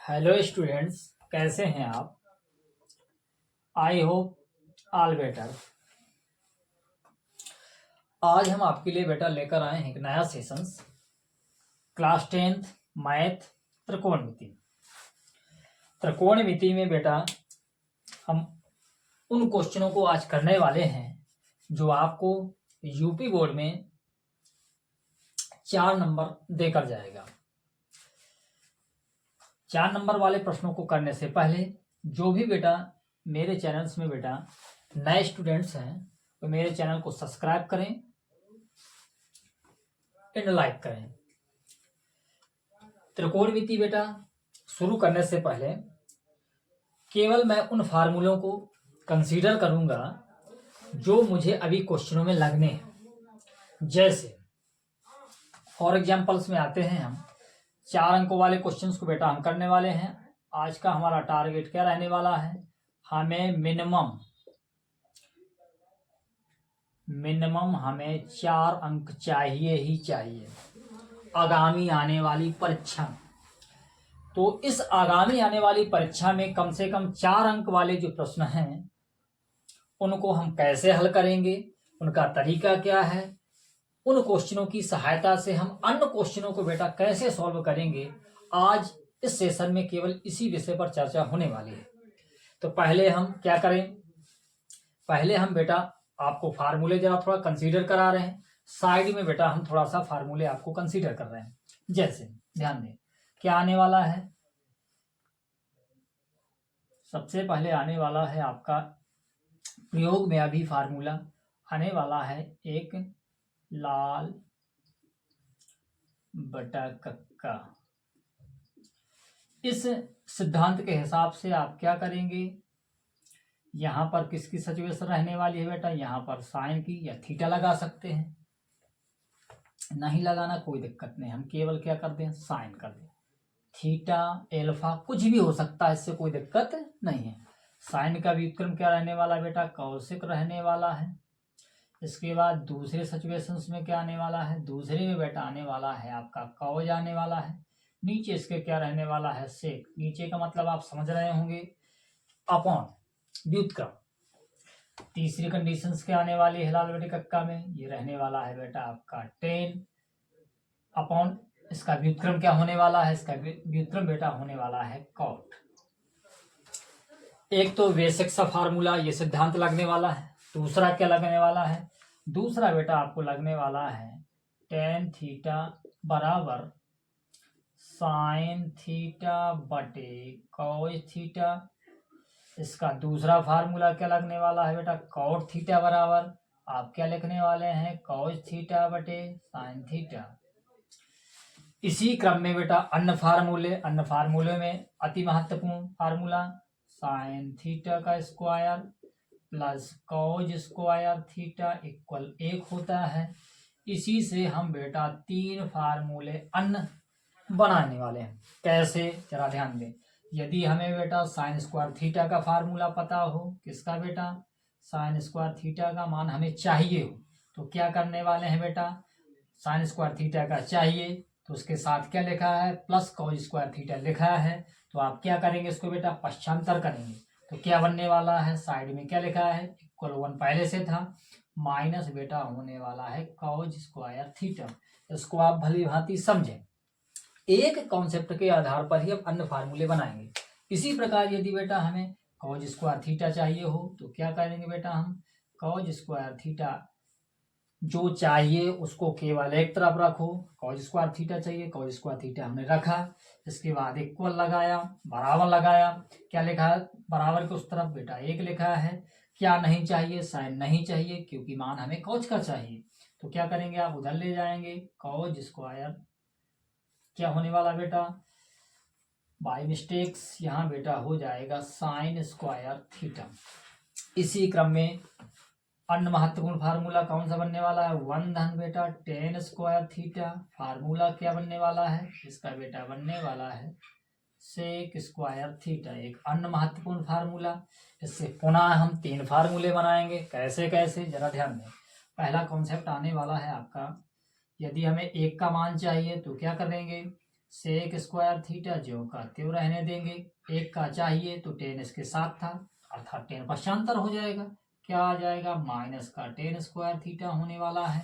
Hello students, कैसे हैं आप? I hope all better. आज हम आपके लिए बेटा लेकर आए हैं एक नया सेशंस, क्लास 10th मैथ त्रिकोणमिति। त्रिकोणमिति में बेटा हम उन क्वेश्चनों को आज करने वाले हैं जो आपको यूपी बोर्ड में 4 नंबर देकर जाएगा। 4 नंबर वाले प्रश्नों को करने से पहले जो भी बेटा मेरे चैनल्स में बेटा नए स्टूडेंट्स हैं तो मेरे चैनल को सब्सक्राइब करें एंड लाइक करें। त्रिकोणमिति बेटा शुरू करने से पहले केवल मैं उन फार्मूलों को कंसीडर करूंगा जो मुझे अभी क्वेश्चनों में लगने हैं। जैसे फॉर एग्जाम्पल्स में आते हैं, हम 4 अंकों वाले क्वेश्चंस को बेटा हम करने वाले हैं। आज का हमारा टारगेट क्या रहने वाला है? हमें मिनिमम हमें 4 अंक चाहिए ही चाहिए आगामी आने वाली परीक्षा। तो इस आगामी आने वाली परीक्षा में कम से कम 4 अंक वाले जो प्रश्न हैं उनको हम कैसे हल करेंगे, उनका तरीका क्या है, उन क्वेश्चनों की सहायता से हम अन्य क्वेश्चनों को बेटा कैसे सॉल्व करेंगे, आज इस सेशन में केवल इसी विषय पर चर्चा होने वाली है। तो पहले हम क्या करें? पहले हम बेटा आपको फार्मूले जरा थोड़ा कंसीडर करा रहे हैं। साइड में बेटा हम थोड़ा सा फार्मूले आपको कंसीडर कर रहे हैं। जैसे ध्यान दें क्या आने वाला है। सबसे पहले आने वाला है आपका प्रयोग में अभी फार्मूला आने वाला है, एक लाल बटा कक्का। इस सिद्धांत के हिसाब से आप क्या करेंगे, यहां पर किसकी सिचुएशन रहने वाली है बेटा? यहां पर साइन की या थीटा लगा सकते हैं, नहीं लगाना कोई दिक्कत नहीं, हम केवल क्या कर दें, साइन कर दें। थीटा एल्फा कुछ भी हो सकता है, इससे कोई दिक्कत नहीं है। साइन का व्युत्क्रम क्या रहने वाला है बेटा? कौशिक रहने वाला है। इसके बाद दूसरे सिचुएशंस में क्या आने वाला है? दूसरे में बेटा आने वाला है आपका कॉज आने वाला है। नीचे इसके क्या रहने वाला है? सेक। नीचे का मतलब आप समझ रहे होंगे, अपॉन व्युत्क्रम। तीसरी कंडीशंस क्या आने वाली है लाल बटे कक्का में? ये रहने वाला है बेटा आपका 10 अपॉन इसका व्युत्क्रम क्या होने वाला है? इसका व्युत्क्रम बेटा होने वाला है कॉट। एक तो बेसिक सा फार्मूला ये सिद्धांत लगने वाला है। दूसरा क्या लगने वाला है? दूसरा बेटा आपको लगने वाला है tan थीटा बराबर साइन थीटा बटे कॉस थीटा। इसका दूसरा फार्मूला क्या लगने वाला है बेटा? कॉट थीटा बराबर आप क्या लिखने वाले हैं? कॉस थीटा बटे साइन थीटा। इसी क्रम में बेटा अन्य फार्मूले में अति महत्वपूर्ण फार्मूला साइन थीटा का square plus cos square theta equal 1 होता है। इसी से हम बेटा 3 फार्मूले अन्य बनाने वाले हैं। कैसे, जरा ध्यान दें। यदि हमें बेटा साइन स्क्वायर थीटा का फार्मूला पता हो, किसका बेटा? साइन स्क्वायर थीटा का मान हमें चाहिए हो, तो क्या करने वाले हैं बेटा? साइन स्क्वायर थीटा का चाहिए तो उसके साथ क्या लिखा है? प्लस कॉज स्क्वायर थीटा लिखा है। तो आप क्या करेंगे? इसको बेटा पश्चांतर करेंगे तो क्या बनने वाला है? साइड में क्या लिखा है? इक्वल 1 पहले से था, माइनस बेटा होने वाला है कॉज स्क्वायर थीटा। इसको आप भली भांति समझें। एक कॉन्सेप्ट के आधार पर ही हम अन्य फार्मूले बनाएंगे। इसी प्रकार यदि बेटा हमें कॉज स्क्वायर थीटा चाहिए हो तो क्या करेंगे बेटा? हम कॉज स्क्वायर थीटा जो चाहिए उसको केवल एक तरफ रखो। कॉज स्क्वायर थीटा चाहिए, कॉज स्क्वायर थीटा हमने रखा। इसके बाद इक्वल लगाया, बराबर लगाया। क्या लिखा है? बराबर के उस तरफ बेटा 1 लिखा है। क्या नहीं चाहिए? साइन नहीं चाहिए, क्योंकि मान हमें कॉज का चाहिए। तो क्या करेंगे? आप उधर ले जाएंगे। कॉज स्क्वायर क्या होने वाला बेटा? बाय मिस्टेक्स यहाँ बेटा हो जाएगा साइन स्क्वायर थीटा। इसी क्रम में अन्य महत्वपूर्ण फार्मूला कौन सा बनने वाला है? 1 धन बेटा tan स्क्वायर थीटा। फार्मूला क्या बनने वाला है? इसका बेटा बनने वाला है सेक स्क्वायर थीटा, एक अन्य महत्वपूर्ण फार्मूला। इससे पुनः हम 3 फार्मूले बनाएंगे। कैसे कैसे, जरा ध्यान दें। पहला कॉन्सेप्ट आने वाला है आपका, यदि हमें 1 का मान चाहिए तो क्या करेंगे? सेक स्क्वायर थीटा जो का त्यों रहने देंगे। एक का चाहिए तो टेन इसके साथ था, अर्थात टेन पक्षांतर हो जाएगा। क्या आ जाएगा? माइनस का टेन स्क्वायर थीटा होने वाला है,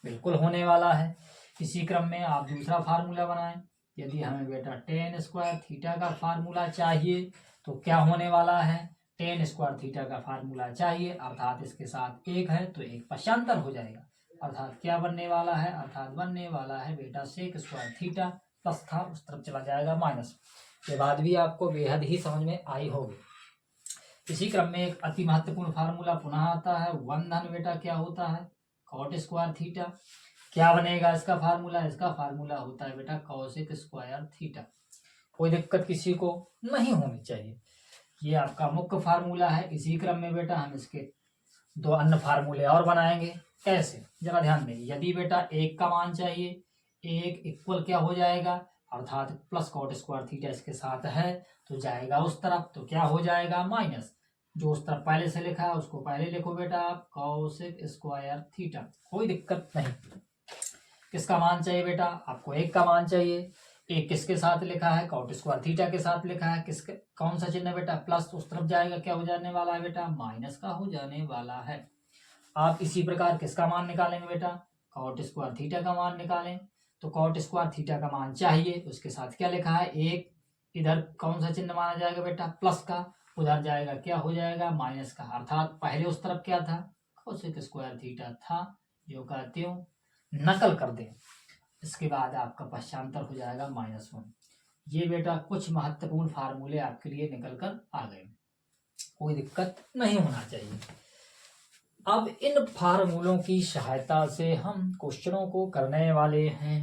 बिल्कुल होने वाला है। इसी क्रम में आप दूसरा फार्मूला बनाएं। यदि हमें बेटा टेन स्क्वायर थीटा का फार्मूला चाहिए तो क्या होने वाला है? टेन स्क्वायर थीटा का फार्मूला चाहिए, अर्थात इसके साथ एक है तो एक पक्षांतर हो जाएगा, अर्थात क्या बनने वाला है? अर्थात बनने वाला है बेटा सेक स्क्वायर थीटा, प्लस था उस तरफ चला जाएगा माइनस। ये बात भी आपको बेहद ही समझ में आई होगी। इसी क्रम में एक अति महत्वपूर्ण फार्मूला पुनः आता है, वन धन बेटा क्या होता है? Cot square theta. क्या बनेगा इसका फार्मूला? इसका फार्मूला होता है बेटा कॉसेक स्क्वायर थीटा। कोई दिक्कत किसी को नहीं होनी चाहिए, ये आपका मुख्य फार्मूला है। इसी क्रम में बेटा हम इसके दो अन्य फार्मूले और बनाएंगे। कैसे? जरा ध्यान दें। यदि बेटा एक का मान चाहिए, एक इक्वल क्या हो जाएगा? अर्थात प्लस कॉट स्क्वायर थीटा इसके साथ है तो जाएगा उस तरफ, तो क्या हो जाएगा? माइनस। जो उस तरफ पहले से लिखा है उसको पहले लिखो बेटा आप, कॉसेक स्क्वायर थीटा। कोई दिक्कत नहीं। किसका मान चाहिए बेटा? आपको एक का मान चाहिए। एक किसके साथ लिखा है? कॉट स्क्वायर थीटा के साथ लिखा है। किसके कौन सा चिन्ह बेटा? प्लस। उस तरफ जाएगा क्या हो जाने वाला है बेटा? माइनस का हो जाने वाला है। आप इसी प्रकार किसका मान निकालेंगे बेटा? कॉट स्क्वायर थीटा का मान निकालें। तो कॉट स्क्वायर थीटा का मान चाहिए, उसके साथ क्या लिखा है? एक। इधर कौन सा चिन्ह माना जाएगा बेटा? प्लस का। उधर जाएगा क्या हो जाएगा? माइनस का। अर्थात पहले उस तरफ क्या था? कोसेक स्क्वायर थीटा था, जो का त्यों नकल कर दें। इसके बाद आपका पश्चांतर हो जाएगा -1। ये बेटा कुछ महत्वपूर्ण फार्मूले आपके लिए निकल कर आ गए, कोई दिक्कत नहीं होना चाहिए। अब इन फार्मूलों की सहायता से हम क्वेश्चनों को करने वाले हैं।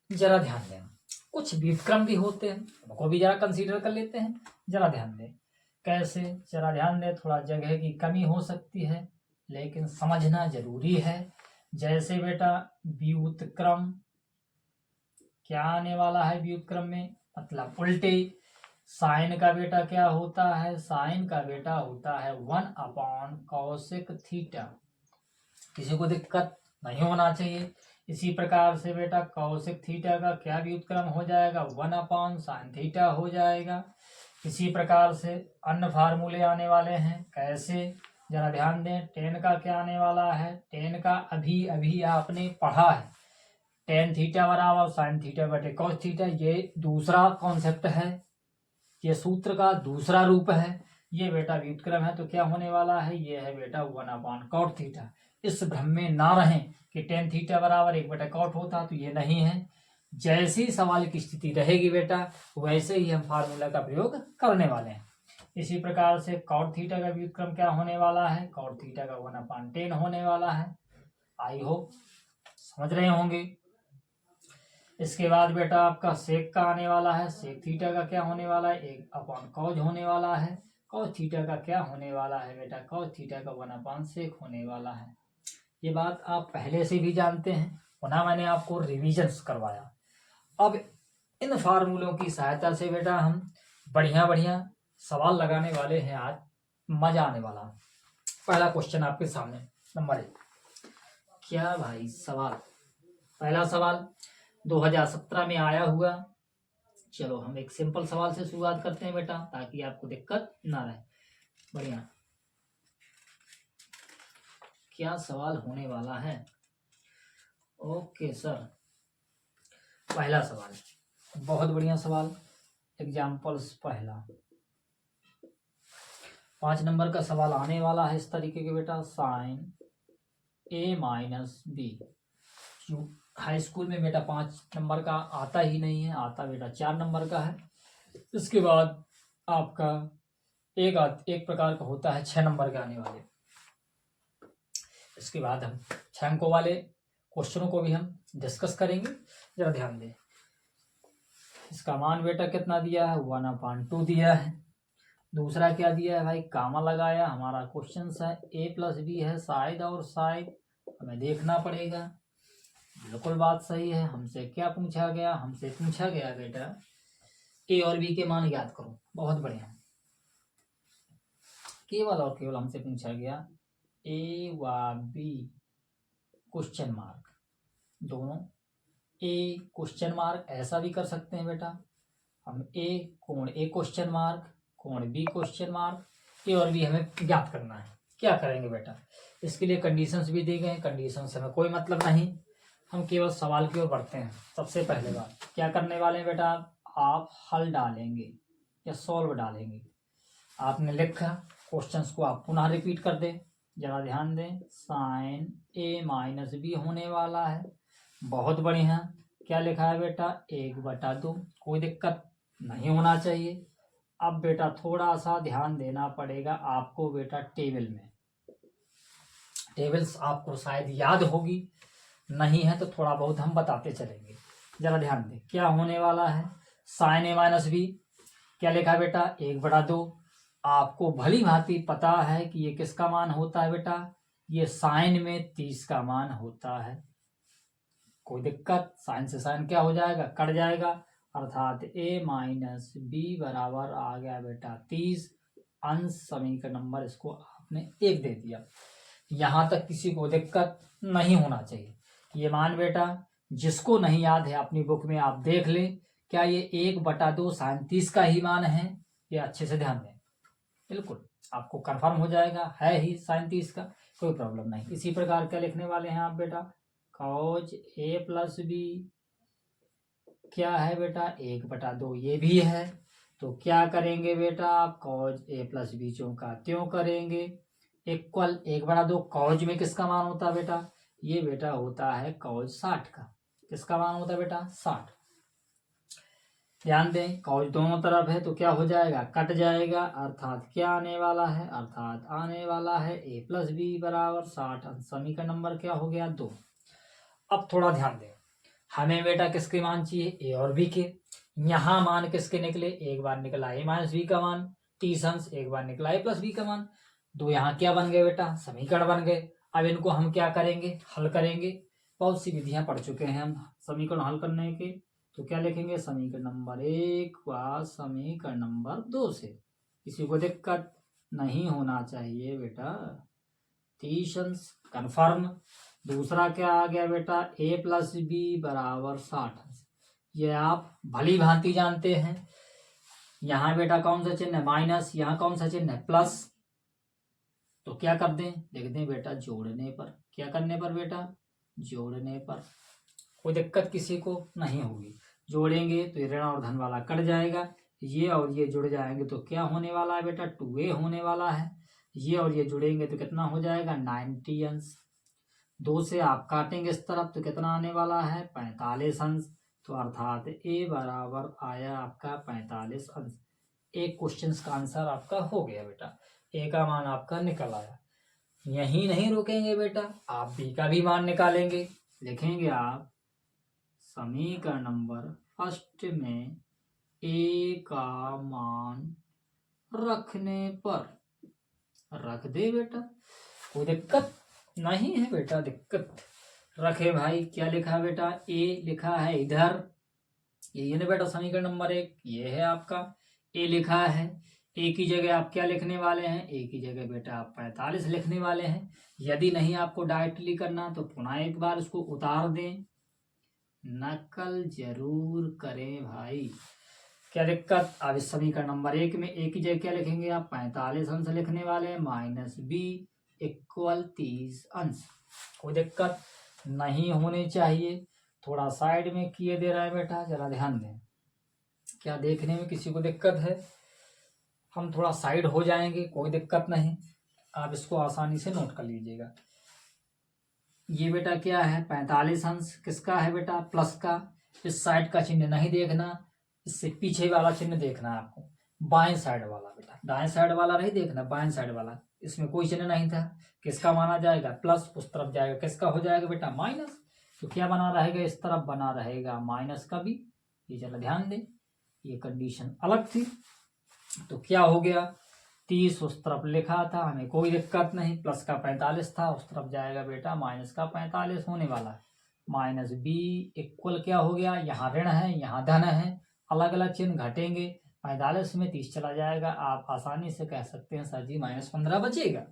जरा ध्यान दें, कुछ व्युत्क्रम भी होते हैं, उनको भी जरा कंसीडर कर लेते हैं। जरा ध्यान दें कैसे, जरा ध्यान दें। थोड़ा जगह की कमी हो सकती है लेकिन समझना जरूरी है। जैसे बेटा व्युत्क्रम क्या आने वाला है? व्युत्क्रम में मतलब उल्टे। साइन का बेटा क्या होता है? साइन का बेटा होता है 1/कॉसेक थीटा। किसी को दिक्कत नहीं होना चाहिए। इसी प्रकार से बेटा कॉसेक थीटा का क्या व्युत्क्रम हो जाएगा? 1/साइन थीटा हो जाएगा। इसी प्रकार से अन्य फार्मूले आने वाले हैं। कैसे? जरा ध्यान दें। टेन का क्या आने वाला है? टेन का अभी अभी आपने पढ़ा है, टेन थीटा बराबर साइन थीटा बटे कॉस थीटा। ये दूसरा कॉन्सेप्ट है, ये सूत्र का दूसरा रूप है। ये बेटा व्युत्क्रम है तो क्या होने वाला है? ये है बेटा 1/कॉट थीटा। इस भ्रम में ना रहें कि टेन थीटा बराबर 1/कॉट होता, तो ये नहीं है। जैसी सवाल की स्थिति रहेगी बेटा वैसे ही हम फार्मूला का प्रयोग करने वाले हैं। इसी प्रकार से कॉट थीटा का व्युत्क्रम क्या होने वाला है? कॉट थीटा का 1/10 होने वाला है। आई होप समझ रहे होंगे। इसके बाद बेटा आपका सेक का आने वाला है। सेक थीटा का क्या होने वाला है? 1/कॉज होने वाला है। कॉज थीटा का क्या होने वाला है बेटा? कॉज थीटा का 1/सेक होने वाला है। ये बात आप पहले से भी जानते हैं, पुनः मैंने आपको रिविजन्स करवाया। अब इन फार्मूलों की सहायता से बेटा हम बढ़िया बढ़िया सवाल लगाने वाले हैं। आज मजा आने वाला। पहला क्वेश्चन आपके सामने, नंबर 1। क्या भाई सवाल? पहला सवाल 2017 में आया हुआ। चलो हम एक सिंपल सवाल से शुरुआत करते हैं बेटा, ताकि आपको दिक्कत ना रहे। बढ़िया, क्या सवाल होने वाला है? ओके सर, पहला सवाल बहुत बढ़िया सवाल। एग्जाम्पल्स पहला 5 नंबर का सवाल आने वाला है इस तरीके के बेटा, साइन A-B। हाई स्कूल में बेटा 5 नंबर का आता ही नहीं है, आता बेटा 4 नंबर का है। इसके बाद आपका एक प्रकार का होता है 6 नंबर के आने वाले। इसके बाद हम 6 अंकों वाले क्वेश्चनों को भी हम डिस्कस करेंगे। जरा ध्यान दें। इसका मान बेटा कितना दिया है? 1/2 दिया है। दूसरा क्या दिया है भाई? कामा लगाया। हमारा क्वेश्चन है A+B है, शायद और शायद हमें देखना पड़ेगा। बिल्कुल बात सही है। हमसे क्या पूछा गया? हमसे पूछा गया बेटा A और B के मान ज्ञात करो। बहुत बढ़िया, केवल और केवल हमसे पूछा गया A व B क्वेश्चन मार्क, दोनों ए क्वेश्चन मार्क, ऐसा भी कर सकते हैं बेटा हम। ए कोण ए क्वेश्चन मार्क, कोण बी क्वेश्चन मार्क, ए और बी हमें ज्ञात करना है। क्या करेंगे बेटा, इसके लिए कंडीशंस भी दी गए हैं, कंडीशन से हमें कोई मतलब नहीं, हम केवल सवाल की ओर बढ़ते हैं। सबसे पहले बात क्या करने वाले हैं बेटा, आप हल डालेंगे या सॉल्व डालेंगे। आपने लिखा, क्वेश्चंस को आप पुनः रिपीट कर दें, जरा ध्यान दें। साइन ए माइनस बी होने वाला है, बहुत बढ़िया। क्या लिखा है बेटा, 1/2, कोई दिक्कत नहीं होना चाहिए। अब बेटा थोड़ा सा ध्यान देना पड़ेगा आपको बेटा टेबल में, टेबल्स आपको शायद याद होगी, नहीं है तो थोड़ा बहुत हम बताते चलेंगे। जरा ध्यान दें क्या होने वाला है। साइन ए माइनस बी क्या लिखा है बेटा, 1/2। आपको भली भांति पता है कि ये किसका मान होता है बेटा, ये साइन में 30 का मान होता है। कोई दिक्कत, साइन से साइन क्या हो जाएगा, कट जाएगा, अर्थात ए माइनस बी बराबर आ गया बेटा 30। अंश समीकरण नंबर इसको आपने 1 दे दिया। यहां तक किसी को दिक्कत नहीं होना चाहिए। ये मान बेटा जिसको नहीं याद है अपनी बुक में आप देख लें, क्या ये 1/2 साइन 30 का ही मान है, ये अच्छे से ध्यान दें, बिल्कुल आपको कंफर्म हो जाएगा है ही साइन 30 का, कोई प्रॉब्लम नहीं। इसी प्रकार क्या लिखने वाले हैं आप बेटा, कॉज ए प्लस बी क्या है बेटा, 1/2 ये भी है। तो क्या करेंगे बेटा, आप कॉज ए प्लस बी चों का त्यों करेंगे, इक्वल 1/2। कॉज में किसका मान होता है बेटा, ये बेटा होता है कॉज 60 का। किसका मान होता है बेटा, 60। ध्यान दें कॉज दोनों तरफ है तो क्या हो जाएगा, कट जाएगा, अर्थात क्या आने वाला है, अर्थात आने वाला है ए प्लस बी बराबर 60। समीकरण नंबर क्या हो गया, 2। अब थोड़ा ध्यान दें, हमें बेटा किसके मान चाहिए, ए और बी के। यहाँ मान किसके निकले, एक बार निकला ए माइनस बी का मान 30 अंश, एक बार निकला ए प्लस बी का मान। दो यहाँ क्या बन गए बेटा, समीकरण बन गए। अब इनको हम क्या करेंगे, हल करेंगे। बहुत सी विधियां पढ़ चुके हैं हम समीकरण हल करने के। तो क्या लिखेंगे, समीकरण नंबर 1 व समीकरण नंबर 2 से। किसी को दिक्कत नहीं होना चाहिए बेटा, 30 अंश कन्फर्म। दूसरा क्या आ गया बेटा, ए प्लस बी बराबर 60। ये आप भली भांति जानते हैं। यहाँ बेटा कौन सा चिन्ह है, माइनस, यहाँ कौन सा चिन्ह है, प्लस। तो क्या कर दें, लिख दें बेटा जोड़ने पर। क्या करने पर बेटा, जोड़ने पर। कोई दिक्कत किसी को नहीं होगी। जोड़ेंगे तो ये ऋण और धन वाला कट जाएगा, ये और ये जुड़ जाएंगे तो क्या होने वाला है बेटा, 2a होने वाला है। ये और ये जुड़ेंगे तो कितना हो जाएगा, 90 अंश। 2 से आप काटेंगे इस तरफ तो कितना आने वाला है, 45 अंश। तो अर्थात ए बराबर आया आपका 45 अंश। एक क्वेश्चन का आंसर आपका हो गया बेटा, ए का मान आपका निकल आया। यही नहीं रुकेंगे बेटा, आप बी का भी मान निकालेंगे। लिखेंगे आप समीकरण नंबर फर्स्ट में ए का मान रखने पर, रख दे बेटा, कोई दिक्कत नहीं है बेटा, दिक्कत रखे भाई। क्या लिखा है बेटा, ए लिखा है इधर, ये ना बेटा समीकरण नंबर 1, ये है आपका ए लिखा है। ए की जगह आप क्या लिखने वाले हैं, ए की जगह बेटा आप 45 लिखने वाले हैं। यदि नहीं आपको डायरेक्टली करना तो पुनः एक बार इसको उतार दें, नकल जरूर करें भाई, क्या दिक्कत। अब इस समीकरण नंबर 1 में ए की जगह क्या लिखेंगे आप, 45 अंश लिखने वाले हैं, माइनस बी इक्वल 30 अंश। कोई दिक्कत नहीं होनी चाहिए। थोड़ा साइड में किए दे रहा है बेटा, जरा ध्यान दें, क्या देखने में किसी को दिक्कत है, हम थोड़ा साइड हो जाएंगे, कोई दिक्कत नहीं, आप इसको आसानी से नोट कर लीजिएगा। ये बेटा क्या है, 45 अंश किसका है बेटा, प्लस का। इस साइड का चिन्ह नहीं देखना, इससे पीछे वाला चिन्ह देखना है आपको, बाएं साइड वाला बेटा, दाएं साइड वाला नहीं देखना, बाएं साइड वाला। इसमें कोई चिन्ह नहीं था, किसका माना जाएगा, प्लस। उस तरफ जाएगा किसका हो जाएगा बेटा, माइनस। तो क्या बना रहेगा, इस तरफ बना रहेगा माइनस का भी। ये जरा ध्यान दें, ये कंडीशन अलग थी। तो क्या हो गया, 30 उस तरफ लिखा था, हमें कोई दिक्कत नहीं, प्लस का 45 था, उस तरफ जाएगा बेटा माइनस का 45 होने वाला है। माइनस बी इक्वल क्या हो गया, यहाँ ऋण है यहाँ धन है, अलग अलग चिन्ह घटेंगे, 45 में 30 चला जाएगा। आप आसानी से कह सकते हैं सर जी -15 बचेगा,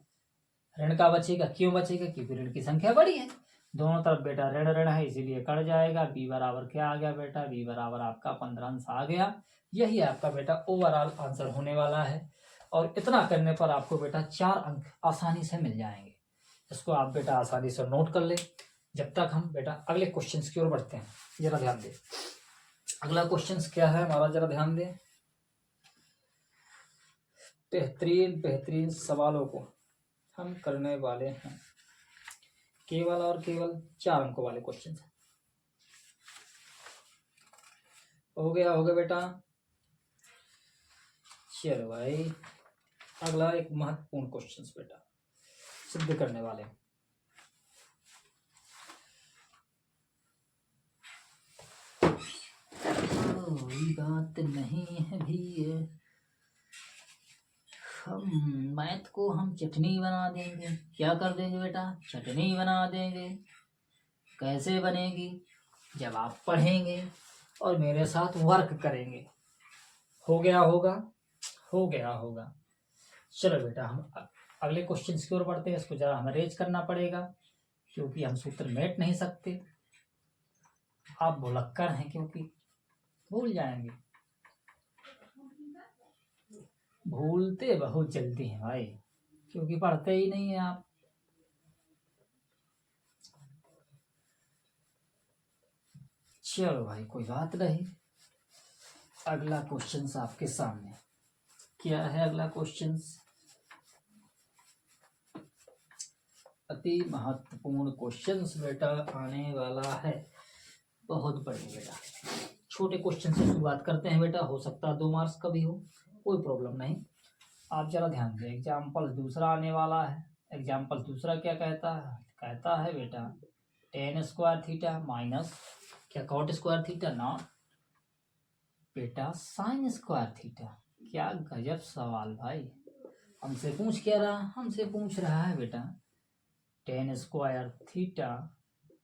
ऋण का बचेगा। क्यों बचेगा, क्योंकि ऋण की संख्या बड़ी है। दोनों तरफ बेटा ऋण ऋण है इसीलिए कट जाएगा। बी बराबर क्या आ गया बेटा, बी बराबर आपका 15 अंश आ गया। यही आपका बेटा ओवरऑल आंसर होने वाला है। और इतना करने पर आपको बेटा 4 अंक आसानी से मिल जाएंगे। इसको आप बेटा आसानी से नोट कर ले। जब तक हम बेटा अगले क्वेश्चन की ओर बढ़ते हैं, जरा ध्यान दे। अगला क्वेश्चन क्या है हमारा, जरा ध्यान दे। बेहतरीन सवालों को हम करने वाले हैं। केवल और केवल 4 अंकों वाले क्वेश्चन हो गया बेटा। चलो भाई, अगला एक महत्वपूर्ण क्वेश्चन बेटा सिद्ध करने वाले। कोई बात नहीं है भी, हम मैथ को हम चटनी बना देंगे। क्या कर देंगे बेटा, चटनी बना देंगे। कैसे बनेगी, जब आप पढ़ेंगे और मेरे साथ वर्क करेंगे। हो गया होगा। चलो बेटा, हम अगले क्वेश्चन की ओर बढ़ते हैं। इसको जरा हमें रेज करना पड़ेगा क्योंकि हम सूत्र मेट नहीं सकते। आप भुलक्कड़ हैं क्योंकि भूल जाएंगे, भूलते बहुत जल्दी हैं भाई, क्योंकि पढ़ते ही नहीं है आप। चलो भाई, कोई बात नहीं। अगला क्वेश्चन आपके सामने क्या है। अगला क्वेश्चन अति महत्वपूर्ण क्वेश्चन बेटा आने वाला है, बहुत बड़े बेटा। छोटे क्वेश्चन से शुरुआत करते हैं बेटा, हो सकता है 2 मार्क्स का भी हो, कोई प्रॉब्लम नहीं। आप जरा ध्यान दें। एग्जाम्पल दूसरा आने वाला है। एग्जाम्पल दूसरा क्या कहता है बेटा, tan स्क्वायर थीटा माइनस क्या कॉट स्क्वायर थीटा नॉट बेटा साइन स्क्वायर थीटा। क्या गजब सवाल भाई। हमसे पूछ रहा है बेटा tan square theta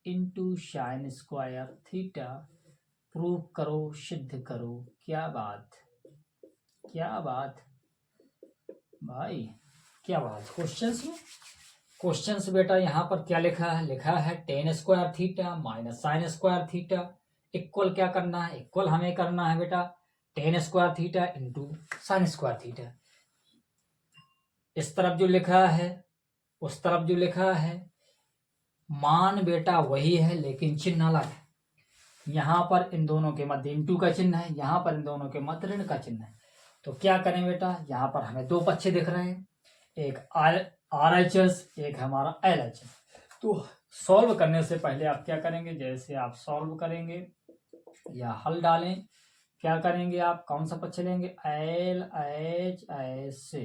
into sine square theta prove करो, सिद्ध करो। क्या बात भाई, क्या बात। क्वेश्चंस बेटा यहाँ पर क्या लिखा है tan square theta minus sine square theta equal क्या करना है, इक्वल हमें करना है बेटा tan square theta into sine square theta. इस तरफ जो लिखा है उस तरफ जो लिखा है, मान बेटा वही है लेकिन चिन्ह अलग है। यहाँ पर इन दोनों के मध्य इंटू का चिन्ह है, यहाँ पर इन दोनों के मध्य ऋण का चिन्ह है। तो क्या करें बेटा, यहाँ पर हमें 2 पक्षे दिख रहे हैं, एक RHS, एक हमारा LHS। तो सॉल्व करने से पहले आप क्या करेंगे, जैसे आप सॉल्व करेंगे या हल डालें, क्या करेंगे आप, कौन सा पक्ष लेंगे, LHS से।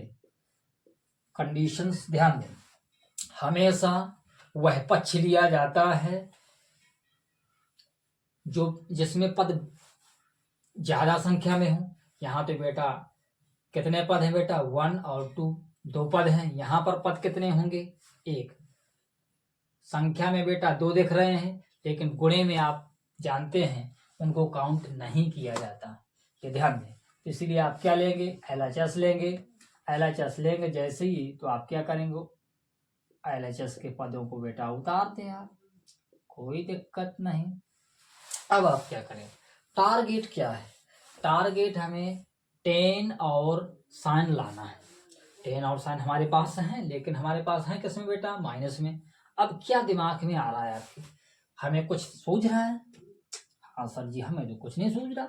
कंडीशंस ध्यान दें, हमेशा वह पक्ष लिया जाता है जो जिसमें पद ज्यादा संख्या में हो। यहाँ तो बेटा कितने पद हैं बेटा, 1 और 2, 2 पद हैं। यहाँ पर पद कितने होंगे, 1। संख्या में बेटा 2 दिख रहे हैं, लेकिन गुणे में आप जानते हैं उनको काउंट नहीं किया जाता, ये ध्यान दें। इसीलिए आप क्या लेंगे, LHS लेंगे। जैसे ही तो आप क्या करेंगे, LHS के पदों को बेटा उतारते हैं आप, कोई दिक्कत नहीं। अब आप क्या करें, टारगेट क्या है, टारगेट हमें tan और साइन लाना है। tan और साइन हमारे पास है, लेकिन हमारे पास है किसमें बेटा, माइनस में। अब क्या दिमाग में आ रहा है आपके, हमें कुछ सूझ रहा है। हाँ सर जी, हमें तो कुछ नहीं सूझ रहा।